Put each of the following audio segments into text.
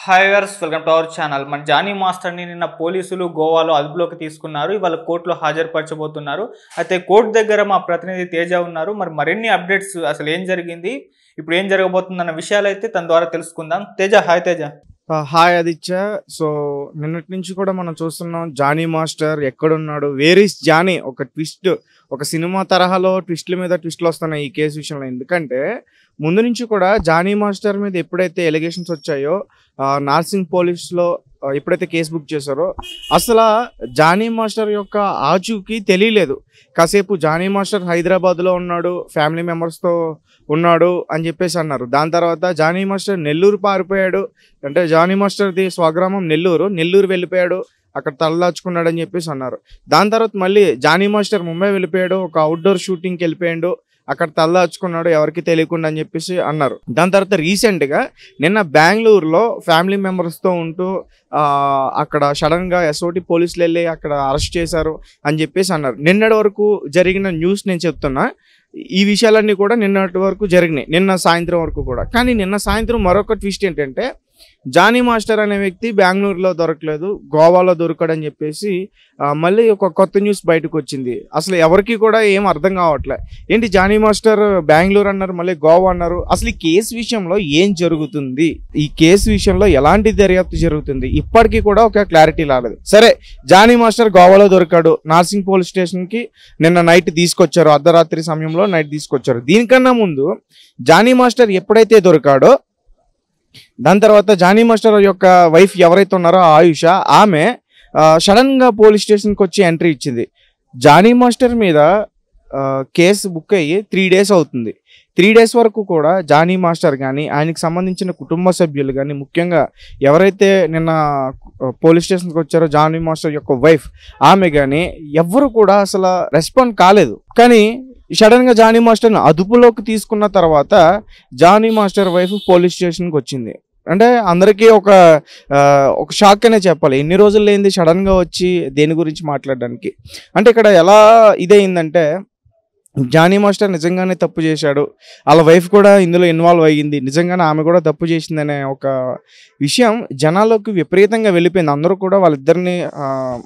Hi viewers, welcome to our channel. మన Johnny మాస్టర్ని నిన్న పోలీసులు గోవాలో అదుపులోకి తీసుకున్నారు. ఇవాళ కోర్టులో హాజరుపరచబోతున్నారు. అయితే కోర్టు దగ్గర మా ప్రతినిధి తేజ ఉన్నారు. మరిన్ని అప్డేట్స్, అసలు ఏం జరిగింది, ఇప్పుడు ఏం జరగబోతుందన్న విషయాలు అయితే తన ద్వారా తెలుసుకుందాం. Teja, hi Teja. Hi Aditya. So నిన్నటి నుంచి కూడా మనం చూస్తున్నాం జానీ మాస్టర్ ఎక్కడున్నాడు, వేర్ ఈస్ జానీ. ఒక ట్విస్ట్, ఒక సినిమా తరహాలో ట్విస్ట్ల మీద ట్విస్ట్లు వస్తున్నాయి ఈ కేసు విషయంలో. ఎందుకంటే ముందు నుంచి కూడా జానీ మాస్టర్ మీద ఎప్పుడైతే ఎలిగేషన్స్ వచ్చాయో, నార్సింగ్ పోలీస్లో ఎప్పుడైతే కేసు బుక్ చేశారో, అసలు జానీ మాస్టర్ యొక్క ఆచూకీ తెలియలేదు. కాసేపు జానీ మాస్టర్ హైదరాబాద్లో ఉన్నాడు, ఫ్యామిలీ మెంబర్స్తో ఉన్నాడు అని చెప్పేసి అన్నారు. దాని తర్వాత జానీ మాస్టర్ నెల్లూరు పారిపోయాడు, అంటే జానీ మాస్టర్ది స్వగ్రామం నెల్లూరు వెళ్ళిపోయాడు, అక్కడ తలదాచుకున్నాడు అని చెప్పేసి అన్నారు. దాని తర్వాత మళ్ళీ జానీ మాస్టర్ ముంబై వెళ్ళిపోయాడు, ఒక అవుట్డోర్ షూటింగ్కి వెళ్ళిపోయాడు, అక్కడ తలదాచుకున్నాడు ఎవరికి తెలియకుండా అని చెప్పేసి అన్నారు. దాని తర్వాత రీసెంట్గా నిన్న బెంగళూరులో ఫ్యామిలీ మెంబర్స్తో ఉంటూ అక్కడ సడన్గా ఎస్ఓటి పోలీసులు వెళ్ళి అక్కడ అరెస్ట్ చేశారు అని చెప్పేసి అన్నారు. నిన్నటి వరకు జరిగిన న్యూస్ నేను చెప్తున్నా. ఈ విషయాలన్నీ కూడా నిన్నటి వరకు జరిగినాయి, నిన్న సాయంత్రం వరకు కూడా. కానీ నిన్న సాయంత్రం మరొక ట్విస్ట్ ఏంటంటే, జానీ మాస్టర్ అనే వ్యక్తి బెంగళూరులో దొరకలేదు, గోవాలో దొరకడని చెప్పేసి మళ్ళీ ఒక కొత్త న్యూస్ బయటకు వచ్చింది. అసలు ఎవరికి కూడా ఏం అర్థం కావట్లే. ఏంటి జానీ మాస్టర్ బెంగళూరు అన్నారు, మళ్ళీ గోవా అన్నారు. అసలు ఈ కేసు విషయంలో ఏం జరుగుతుంది, ఈ కేసు విషయంలో ఎలాంటి దర్యాప్తు జరుగుతుంది, ఇప్పటికీ కూడా ఒక క్లారిటీ రాలేదు. సరే, జానీ మాస్టర్ గోవాలో దొరికాడు, నార్సింగ్ పోలీస్ స్టేషన్కి నిన్న నైట్ తీసుకొచ్చారు, అర్ధరాత్రి సమయంలో నైట్ తీసుకొచ్చారు. దీనికన్నా ముందు జానీ మాస్టర్ ఎప్పుడైతే దొరికాడో, దాని తర్వాత జానీ మాస్టర్ యొక్క వైఫ్ ఎవరైతే ఉన్నారో ఆయుష, ఆమె సడన్గా పోలీస్ స్టేషన్కి వచ్చి ఎంట్రీ ఇచ్చింది. జానీ మాస్టర్ మీద కేసు బుక్ అయ్యి 3 days అవుతుంది. 3 days వరకు కూడా జానీ మాస్టర్ కానీ, ఆయనకి సంబంధించిన కుటుంబ సభ్యులు కానీ, ముఖ్యంగా ఎవరైతే నిన్న పోలీస్ స్టేషన్కి వచ్చారో జానీ మాస్టర్ యొక్క వైఫ్, ఆమె కానీ ఎవ్వరు కూడా అసలు రెస్పాండ్ కాలేదు. కానీ సడన్గా జానీ మాస్టర్ని అదుపులోకి తీసుకున్న తర్వాత జానీ మాస్టర్ వైఫ్ పోలీస్ స్టేషన్కి వచ్చింది. అంటే అందరికీ ఒక షాక్ అనే చెప్పాలి. ఎన్ని రోజులు లేనిది సడన్గా వచ్చి దేని గురించి మాట్లాడడానికి. అంటే ఇక్కడ ఎలా ఇదైందంటే, జానీ మాస్టర్ నిజంగానే తప్పు చేశాడు, వాళ్ళ వైఫ్ కూడా ఇందులో ఇన్వాల్వ్ అయ్యింది, నిజంగానే ఆమె కూడా తప్పు చేసిందనే ఒక విషయం జనాల్లోకి విపరీతంగా వెళ్ళిపోయింది. అందరూ కూడా వాళ్ళిద్దరిని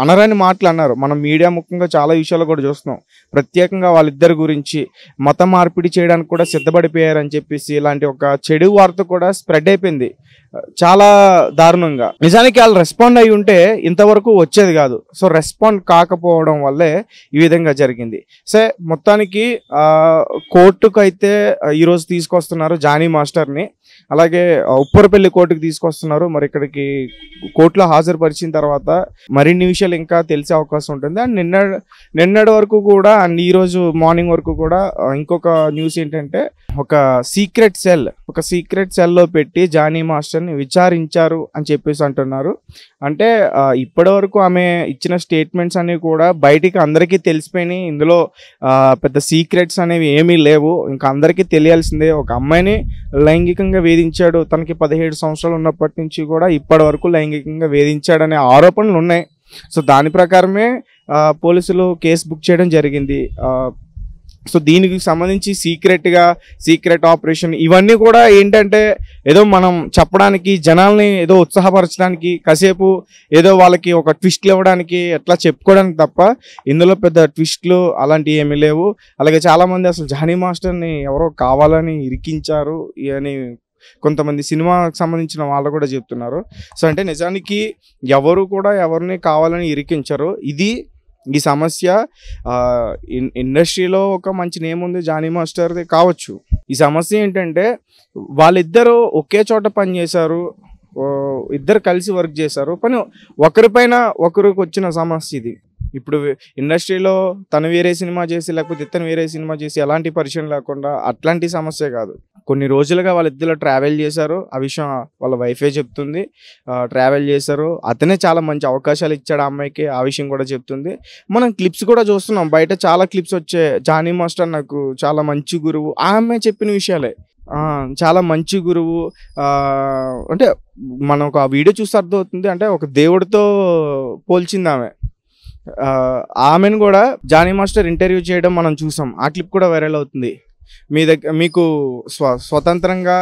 అనరాని మాటలు అన్నారు. మనం మీడియా ముఖ్యంగా చాలా విషయాలు కూడా చూస్తున్నాం. ప్రత్యేకంగా వాళ్ళిద్దరి గురించి మత మార్పిడి చేయడానికి కూడా సిద్ధపడిపోయారని చెప్పేసి ఇలాంటి ఒక చెడు వార్త కూడా స్ప్రెడ్ అయిపోయింది చాలా దారుణంగా. నిజానికి వాళ్ళు రెస్పాండ్ అయి ఉంటే ఇంతవరకు వచ్చేది కాదు. సో రెస్పాండ్ కాకపోవడం వల్లే ఈ విధంగా జరిగింది. సరే, మొత్తానికి కోర్టుకు అయితే ఈరోజు తీసుకొస్తున్నారు జానీ మాస్టర్ని, అలాగే ఉప్పరపల్లి కోర్టుకు తీసుకొస్తున్నారు. మరి ఇక్కడికి కోర్టులో హాజరుపరిచిన తర్వాత మరిన్ని విషయాలు ఇంకా తెలిసే అవకాశం ఉంటుంది. అండ్ నిన్నటి వరకు కూడా, అండ్ ఈరోజు మార్నింగ్ వరకు కూడా ఇంకొక న్యూస్ ఏంటంటే, ఒక సీక్రెట్ సెల్లో పెట్టి జానీ మాస్టర్ని విచారించారు అని చెప్పేసి అంటున్నారు. అంటే ఇప్పటి వరకు ఆమె ఇచ్చిన స్టేట్మెంట్స్ అనేవి కూడా బయటికి అందరికీ తెలిసిపోయినాయి. ఇందులో పెద్ద సీక్రెట్స్ అనేవి ఏమీ లేవు, ఇంకా అందరికీ తెలియాల్సిందే. ఒక అమ్మాయిని లైంగికంగా వేధించాడు, తనకి 17 సంవత్సరాలు ఉన్నప్పటి నుంచి కూడా ఇప్పటి వరకు లైంగికంగా వేధించాడనే ఆరోపణలు ఉన్నాయి. సో దాని ప్రకారమే పోలీసులు కేసు బుక్ చేయడం జరిగింది. సో దీనికి సంబంధించి సీక్రెట్ ఆపరేషన్ ఇవన్నీ కూడా ఏంటంటే, ఏదో మనం చెప్పడానికి, జనాల్ని ఏదో ఉత్సాహపరచడానికి, కాసేపు ఏదో వాళ్ళకి ఒక ట్విస్ట్లు ఇవ్వడానికి, ఎట్లా చెప్పుకోవడానికి తప్ప ఇందులో పెద్ద ట్విస్ట్లు అలాంటివి ఏమీ లేవు. అలాగే చాలామంది అసలు జానీ మాస్టర్ని ఎవరో కావాలని ఇరికించారు అని కొంతమంది సినిమాకి సంబంధించిన వాళ్ళు కూడా చెప్తున్నారు. సో అంటే నిజానికి ఎవరు కూడా ఎవరిని కావాలని ఇరికించరు. ఈ సమస్య ఇండస్ట్రీలో ఒక మంచి నేమ్ ఉంది జానీ మాస్టర్ది కావచ్చు. ఈ సమస్య ఏంటంటే, వాళ్ళిద్దరూ ఒకే చోట పని చేశారు, ఇద్దరు కలిసి వర్క్ చేశారు, కానీ ఒకరిపైన ఒకరికి వచ్చిన సమస్య ఇది. ఇప్పుడు ఇండస్ట్రీలో తను వేరే సినిమా చేసి, లేకపోతే ఇతను వేరే సినిమా చేసి ఎలాంటి పరిచయం లేకుండా అట్లాంటి సమస్య కాదు. కొన్ని రోజులుగా వాళ్ళిద్దరు ట్రావెల్ చేశారు, ఆ విషయం వాళ్ళ వైఫే చెప్తుంది. ట్రావెల్ చేశారు, అతనే చాలా మంచి అవకాశాలు ఇచ్చాడు ఆ అమ్మాయికి, ఆ విషయం కూడా చెప్తుంది. మనం క్లిప్స్ కూడా చూస్తున్నాం, బయట చాలా క్లిప్స్ వచ్చే. జానీ మాస్టర్ నాకు చాలా మంచి గురువు, ఆ అమ్మాయి చెప్పిన విషయాలే. చాలా మంచి గురువు అంటే మనకు ఆ వీడియో చూస్తే అర్థమవుతుంది. అంటే ఒక దేవుడితో పోల్చింది ఆమె. ఆమెను కూడా జానీ మాస్టర్ ఇంటర్వ్యూ చేయడం మనం చూసాం, ఆ క్లిప్ కూడా వైరల్ అవుతుంది. మీ దగ్గర మీకు స్వతంత్రంగా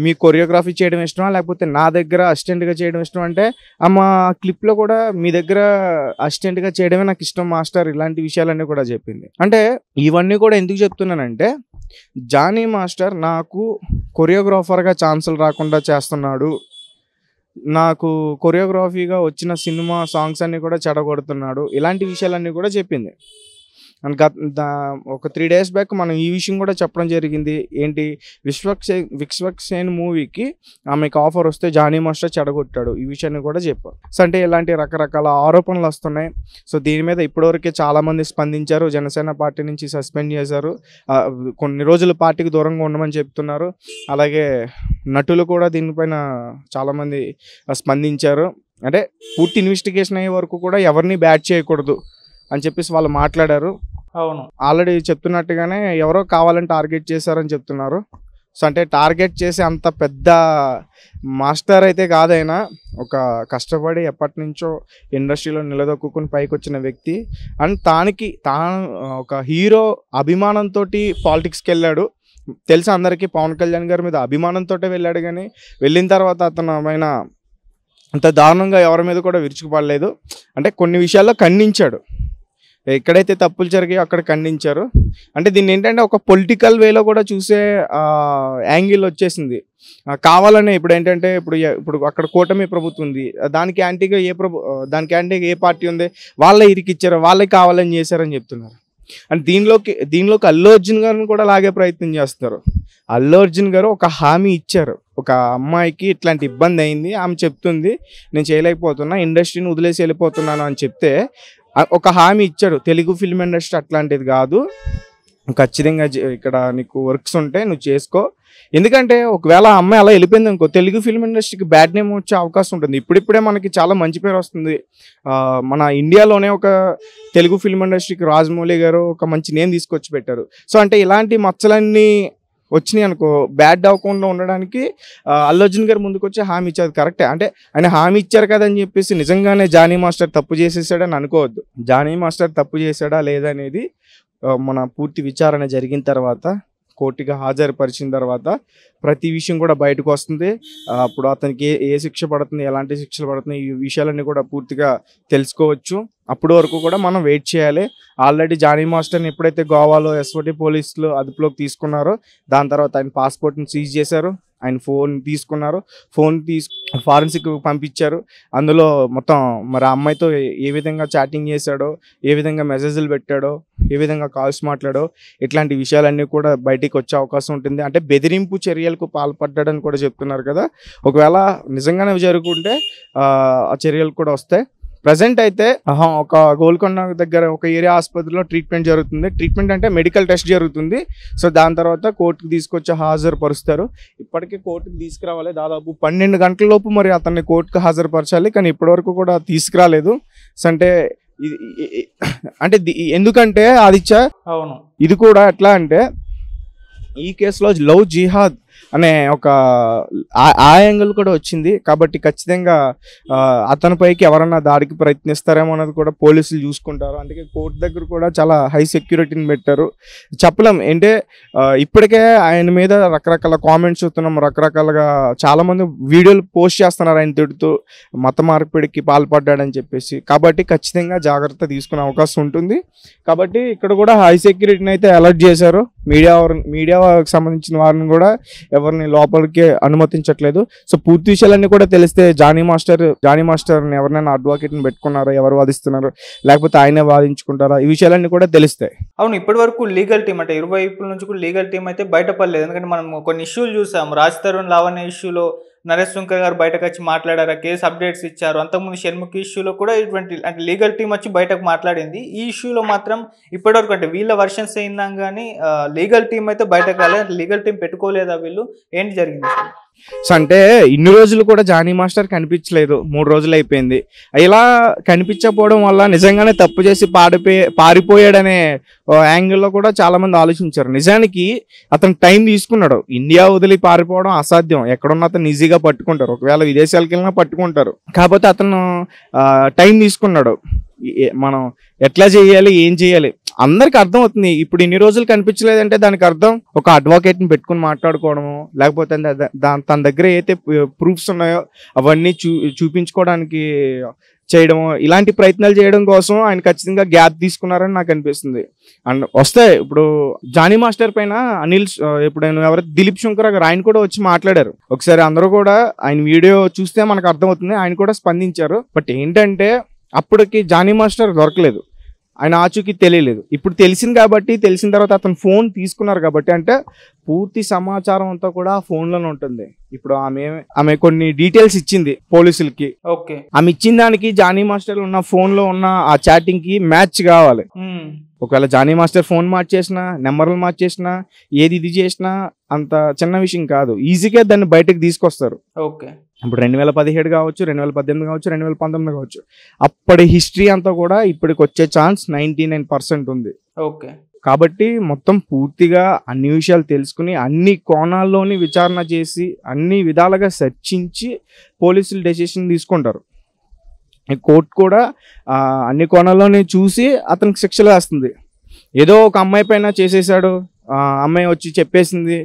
మీ కొరియోగ్రఫీ చేయడం ఇష్టమా, లేకపోతే నా దగ్గర అసిస్టెంట్గా చేయడం ఇష్టం అంటే మా క్లిప్లో కూడా మీ దగ్గర అసిస్టెంట్గా చేయడమే నాకు ఇష్టం మాస్టర్, ఇలాంటి విషయాలన్నీ కూడా చెప్పింది. అంటే ఇవన్నీ కూడా ఎందుకు చెప్తున్నానంటే జానీ మాస్టర్ నాకు కొరియోగ్రాఫర్గా ఛాన్సులు రాకుండా చేస్తున్నాడు, నాకు కొరియోగ్రఫీగా వచ్చిన సినిమా సాంగ్స్ అన్నీ కూడా చెడగొడుతున్నాడు, ఇలాంటి విషయాలన్నీ కూడా చెప్పింది. అండ్ ఒక 3 days బ్యాక్ మనం ఈ విషయం కూడా చెప్పడం జరిగింది. ఏంటి, విశ్వక్సేన్ మూవీకి ఆమెకు ఆఫర్ వస్తే జానీ మాస్టర్ చెడగొట్టాడు, ఈ విషయాన్ని కూడా చెప్పారు. సో అంటే ఇలాంటి రకరకాల ఆరోపణలు వస్తున్నాయి. సో దీని మీద ఇప్పటివరకే చాలామంది స్పందించారు. జనసేన పార్టీ నుంచి సస్పెండ్ చేశారు, కొన్ని రోజులు పార్టీకి దూరంగా ఉండమని చెప్తున్నారు. అలాగే నటులు కూడా దీనిపైన చాలామంది స్పందించారు. అంటే పూర్తి ఇన్వెస్టిగేషన్ అయ్యే వరకు కూడా ఎవరిని బ్యాట్ చేయకూడదు అని చెప్పేసి వాళ్ళు మాట్లాడారు. అవును, ఆల్రెడీ చెప్తున్నట్టుగానే ఎవరో కావాలని టార్గెట్ చేశారని చెప్తున్నారు. సో అంటే టార్గెట్ చేసి అంత పెద్ద మాస్టర్ అయితే కాదైనా, ఒక కష్టపడి ఎప్పటి నుంచో ఇండస్ట్రీలో నిలదొక్కుని పైకి వచ్చిన వ్యక్తి. అండ్ తాను ఒక హీరో అభిమానంతో పాలిటిక్స్కి వెళ్ళాడు. తెలుసు అందరికీ, పవన్ కళ్యాణ్ గారి మీద అభిమానంతో వెళ్ళాడు, కానీ వెళ్ళిన తర్వాత అతను ఆయన అంత దారుణంగా ఎవరి మీద కూడా విరుచుకుపడలేదు. అంటే కొన్ని విషయాల్లో ఖండించాడు, ఎక్కడైతే తప్పులు జరిగాయో అక్కడ ఖండించారు. అంటే దీన్ని ఏంటంటే ఒక పొలిటికల్ వేలో కూడా చూసే యాంగిల్ వచ్చేసింది. కావాలనే ఇప్పుడు ఏంటంటే ఇప్పుడు అక్కడ కూటమి ప్రభుత్వం ఉంది, దానికి యాంటీగా ఏ పార్టీ ఉంది, వాళ్ళే ఇరికిచ్చారు, వాళ్ళే కావాలని చేశారని చెప్తున్నారు. అండ్ దీనిలోకి అల్లు అర్జున్ గారిని కూడా లాగే ప్రయత్నం చేస్తారు. అల్లు అర్జున్ గారు ఒక హామీ ఇచ్చారు, ఒక అమ్మాయికి ఇట్లాంటి ఇబ్బంది అయింది, ఆమె చెప్తుంది నేను చేయలేకపోతున్నా, ఇండస్ట్రీని వదిలేసి వెళ్ళిపోతున్నాను అని చెప్తే ఒక హామీ ఇచ్చాడు. తెలుగు ఫిల్మ్ ఇండస్ట్రీ అట్లాంటిది కాదు, ఖచ్చితంగా ఇక్కడ నీకు వర్క్స్ ఉంటే నువ్వు చేసుకో. ఎందుకంటే ఒకవేళ ఆ అమ్మాయి అలా వెళ్ళిపోయింది అనుకో, తెలుగు ఫిల్మ్ ఇండస్ట్రీకి బ్యాడ్ నేమ్ వచ్చే అవకాశం ఉంటుంది. ఇప్పుడిప్పుడే మనకి చాలా మంచి పేరు వస్తుంది. మన ఇండియాలోనే ఒక తెలుగు ఫిల్మ్ ఇండస్ట్రీకి రాజమౌళి గారు ఒక మంచి నేమ్ తీసుకొచ్చి పెట్టారు. సో అంటే ఇలాంటి మచ్చలన్నీ వచ్చినాయి అనుకో, బ్యాడ్ అవ్వకుండా ఉండడానికి అల్లు అర్జున్ గారు ముందుకు వచ్చి హామీ ఇచ్చారు. కరెక్టే, అంటే ఆయన హామీ ఇచ్చారు కదని చెప్పేసి నిజంగానే జానీ మాస్టర్ తప్పు చేసేసాడని అనుకోవద్దు. జానీ మాస్టర్ తప్పు చేశాడా లేదా అనేది మన పూర్తి విచారణ జరిగిన తర్వాత, కోర్టుగా హాజరుపరిచిన తర్వాత ప్రతి విషయం కూడా బయటకు వస్తుంది. అప్పుడు అతనికి ఏ శిక్ష పడుతుంది, ఎలాంటి శిక్షలు పడుతుంది, ఈ విషయాలన్నీ కూడా పూర్తిగా తెలుసుకోవచ్చు. అప్పటి వరకు కూడా మనం వెయిట్ చేయాలి. ఆల్రెడీ జానీ మాస్టర్ని ఎప్పుడైతే గోవాలో SOT పోలీసులు అదుపులోకి తీసుకున్నారో, దాని తర్వాత ఆయన పాస్పోర్ట్ని సీజ్ చేశారు, ఆయన ఫోన్ తీసుకున్నారు, ఫారెన్సిక్ పంపించారు. అందులో మొత్తం మరి ఆ అమ్మాయితో ఏ విధంగా చాటింగ్ చేశాడో, ఏ విధంగా మెసేజ్లు పెట్టాడో, ఏ విధంగా కాల్స్ మాట్లాడో, ఇట్లాంటి విషయాలన్నీ కూడా బయటికి వచ్చే అవకాశం ఉంటుంది. అంటే బెదిరింపు చర్యలకు పాల్పడ్డాడని కూడా చెప్తున్నారు కదా. ఒకవేళ నిజంగానే జరుగుతుంటే ఆ చర్యలు కూడా వస్తాయి. ప్రజెంట్ అయితే ఒక గోల్కొండ దగ్గర ఒక ఏరియా ఆసుపత్రిలో ట్రీట్మెంట్ జరుగుతుంది. ట్రీట్మెంట్ అంటే మెడికల్ టెస్ట్ జరుగుతుంది. సో దాని తర్వాత కోర్టుకు తీసుకొచ్చి హాజరుపరుస్తారు. ఇప్పటికే కోర్టుకు తీసుకురావాలి, దాదాపు 12 గంటల లోపు మరి అతన్ని కోర్టుకు హాజరుపరచాలి, కానీ ఇప్పటివరకు కూడా తీసుకురాలేదు. సో అంటే ఎందుకంటే ఆదిత్య, అవును, ఇది కూడా ఎట్లా అంటే ఈ కేసులో లవ్ జిహాద్ అనే ఒక ఆ యాంగిల్ కూడా వచ్చింది. కాబట్టి ఖచ్చితంగా అతనిపైకి ఎవరన్నా దాడికి ప్రయత్నిస్తారేమో అన్నది కూడా పోలీసులు చూసుకుంటారు. అందుకే కోర్టు దగ్గర కూడా చాలా హై సెక్యూరిటీని పెట్టారు. చెప్పలేం, అంటే ఇప్పటికే ఆయన మీద రకరకాల కామెంట్స్ చూస్తున్నాం, రకరకాలుగా చాలామంది వీడియోలు పోస్ట్ చేస్తున్నారు ఆయన తిడుతూ మత మార్పిడికి పాల్పడ్డాడని చెప్పేసి. కాబట్టి ఖచ్చితంగా జాగ్రత్త తీసుకునే అవకాశం ఉంటుంది. కాబట్టి ఇక్కడ కూడా హై సెక్యూరిటీని అయితే అలర్ట్ చేశారు. మీడియాకి సంబంధించిన వారిని కూడా ఎవరిని లోపలికి అనుమతించట్లేదు. సో పూర్తి విషయాలన్నీ కూడా తెలిస్తే జానీ మాస్టర్ని ఎవరినైనా అడ్వకేట్ని పెట్టుకున్నారో, ఎవరు వాదిస్తున్నారు, లేకపోతే ఆయనే వాదించుకుంటారా, ఈ విషయాలన్నీ కూడా తెలుస్తాయి. అవును, ఇప్పటి వరకు లీగల్ టీం అంటే ఇరువైపుల నుంచి కూడా లీగల్ టీం అయితే బయటపడలేదు. ఎందుకంటే మనం కొన్ని ఇష్యూలు చూసాం. రాజ్ తరుణ్ లావణ్య ఇష్యూలో నరేష్ శంకర్ గారు బయటకు వచ్చి మాట్లాడారు, కేసు అప్డేట్స్ ఇచ్చారు. అంతకుముందు షణ్ముఖి ఇష్యూలో కూడా ఇటువంటి అంటే లీగల్ టీం వచ్చి బయటకు మాట్లాడింది. ఈ ఇష్యూలో మాత్రం ఇప్పటివరకు అంటే వీళ్ళ వర్షన్స్ అయినా కానీ లీగల్ టీం అయితే బయటకు రాలేదు. లీగల్ టీం పెట్టుకోలేదా వీళ్ళు, ఏంటి జరిగింది? సో అంటే ఇన్ని రోజులు కూడా జానీ మాస్టర్ కనిపించలేదు, 3 రోజులు అయిపోయింది. ఇలా కనిపించకపోవడం వల్ల నిజంగానే తప్పు చేసి పారిపోయాడనే యాంగిల్లో కూడా చాలా మంది ఆలోచించారు. నిజానికి అతను టైం తీసుకున్నాడు. ఇండియా వదిలి పారిపోవడం అసాధ్యం, ఎక్కడున్న అతను ఈజీగా పట్టుకుంటారు, ఒకవేళ విదేశాలకు వెళ్ళినా పట్టుకుంటారు. కాకపోతే అతను టైం తీసుకున్నాడు. మనం ఎట్లా చేయాలి, ఏం చేయాలి అందరికి అర్థం అవుతుంది. ఇప్పుడు ఇన్ని రోజులు కనిపించలేదంటే దానికి అర్థం ఒక అడ్వకేట్ని పెట్టుకుని మాట్లాడుకోవడము, లేకపోతే తన దగ్గర అయితే ప్రూఫ్స్ ఉన్నాయో అవన్నీ చూపించుకోవడానికి చేయడము, ఇలాంటి ప్రయత్నాలు చేయడం కోసం ఆయన ఖచ్చితంగా గ్యాప్ తీసుకున్నారని నాకు అనిపిస్తుంది. అండ్ వస్తాయి ఇప్పుడు జానీ మాస్టర్ పైన ఇప్పుడు ఎవరైతే దిలీప్ శంకర్ గారు ఆయన కూడా వచ్చి మాట్లాడారు ఒకసారి. అందరూ కూడా ఆయన వీడియో చూస్తే మనకు అర్థమవుతుంది, ఆయన కూడా స్పందించారు. బట్ ఏంటంటే అప్పటికి జానీ మాస్టర్ దొరకలేదు, ఆయన ఆచూకీ తెలియలేదు. ఇప్పుడు తెలిసింది కాబట్టి, తెలిసిన తర్వాత అతను ఫోన్ తీసుకున్నారు కాబట్టి, అంటే పూర్తి సమాచారం అంతా కూడా ఆ ఫోన్లోనే ఉంటుంది. ఇప్పుడు ఆమె కొన్ని డీటెయిల్స్ ఇచ్చింది పోలీసులకి. ఓకే, ఆమె ఇచ్చిన దానికి జానీ మాస్టర్ ఉన్న ఫోన్ లో ఉన్న ఆ చాటింగ్ కి మ్యాచ్ కావాలి. ఒకవేళ జానీ మాస్టర్ ఫోన్ మార్చేసినా, నెంబర్లు మార్చేసినా, ఏది ఇది చేసినా అంత చిన్న విషయం కాదు, ఈజీగా దాన్ని బయటకు తీసుకొస్తారు. ఓకే, ఇప్పుడు 2017 కావచ్చు, 2018 కావచ్చు, 2019 కావచ్చు, అప్పటి హిస్టరీ అంతా కూడా ఇప్పటికి వచ్చే ఛాన్స్ 99% ఉంది. ఓకే, కాబట్టి మొత్తం పూర్తిగా అన్ని విషయాలు తెలుసుకుని అన్ని కోణాల్లోని విచారణ చేసి అన్ని విధాలుగా చర్చించి పోలీసులు డెసిషన్ తీసుకుంటారు. కోర్టు కూడా అన్ని కోణాల్లోనే చూసి అతనికి శిక్షలు వేస్తుంది. ఏదో ఒక అమ్మాయి పైన చేసేసాడు, అమ్మాయి వచ్చి చెప్పేసింది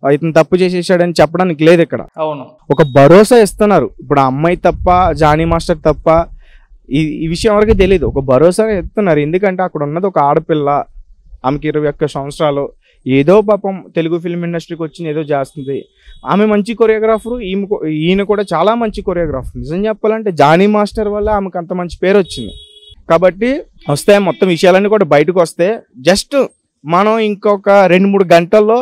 ఇతను తప్పు చేసేసాడని చెప్పడానికి లేదు ఇక్కడ. అవును, ఒక భరోసా ఇస్తున్నారు. ఇప్పుడు ఆ అమ్మాయి తప్ప, జానీ మాస్టర్ తప్ప, ఈ విషయం ఎవరికి తెలియదు. ఒక భరోసా ఇస్తున్నారు. ఎందుకంటే అక్కడ ఉన్నది ఒక ఆడపిల్ల, ఆమెకి 21 సంవత్సరాలు, ఏదో పాపం తెలుగు ఫిల్మ్ ఇండస్ట్రీకి వచ్చి ఏదో చేస్తుంది. ఆమె మంచి కొరియోగ్రాఫరు, ఈయన కూడా చాలా మంచి కొరియోగ్రాఫర్. నిజం చెప్పాలంటే జానీ మాస్టర్ వల్ల ఆమెకు అంత మంచి పేరు వచ్చింది. కాబట్టి వస్తాయి మొత్తం విషయాలన్నీ కూడా బయటకు వస్తే, జస్ట్ మనం ఇంకొక 2-3 గంటల్లో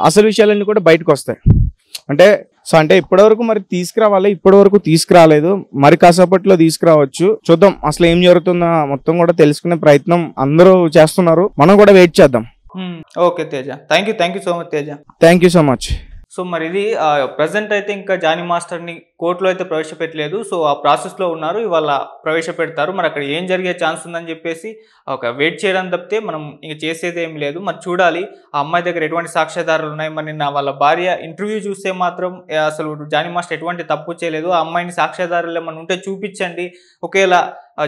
అసలు విషయాలన్నీ కూడా బయటకు వస్తాయి. అంటే ఇప్పటివరకు మరి తీసుకురావాలి, ఇప్పటివరకు తీసుకురాలేదు, మరి కాసేపట్లో తీసుకురావచ్చు. చూద్దాం అసలు ఏం జరుగుతుందో మొత్తం కూడా తెలుసుకునే ప్రయత్నం అందరూ చేస్తున్నారు. మనం కూడా వెయిట్ చేద్దాం. Okay Teja, thank you so much Teja. Thank you so much. So మరి ఇది ప్రజెంట్ అయితే ఇంకా జానీ మాస్టర్ని కోర్టులో అయితే ప్రవేశపెట్టలేదు. సో ఆ ప్రాసెస్లో ఉన్నారు, ఇవాళ ప్రవేశపెడతారు. మరి అక్కడ ఏం జరిగే ఛాన్స్ ఉందని చెప్పేసి ఒక వెయిట్ చేయడం తప్పితే మనం ఇంక చేసేది ఏం లేదు. మరి చూడాలి ఆ అమ్మాయి దగ్గర ఎటువంటి సాక్ష్యాధారాలు ఉన్నాయి. మరి నిన్న వాళ్ళ భార్య ఇంటర్వ్యూ చూస్తే మాత్రం అసలు జానీ మాస్టర్ ఎటువంటి తప్పు చేయలేదు, ఆ అమ్మాయిని సాక్ష్యాధారాలు ఏమైనా ఉంటే చూపించండి, ఒకేలా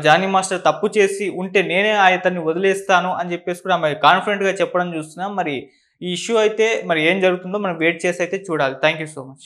జానీ మాస్టర్ తప్పు చేసి ఉంటే నేనే అతన్ని వదిలేస్తాను అని చెప్పేసి కూడా ఆమె కాన్ఫిడెంట్గా చెప్పడం చూస్తున్నాం. మరి ఈ ఇష్యూ అయితే మరి ఏం జరుగుతుందో మనం వెయిట్ చేసి అయితే చూడాలి. Thank you so much.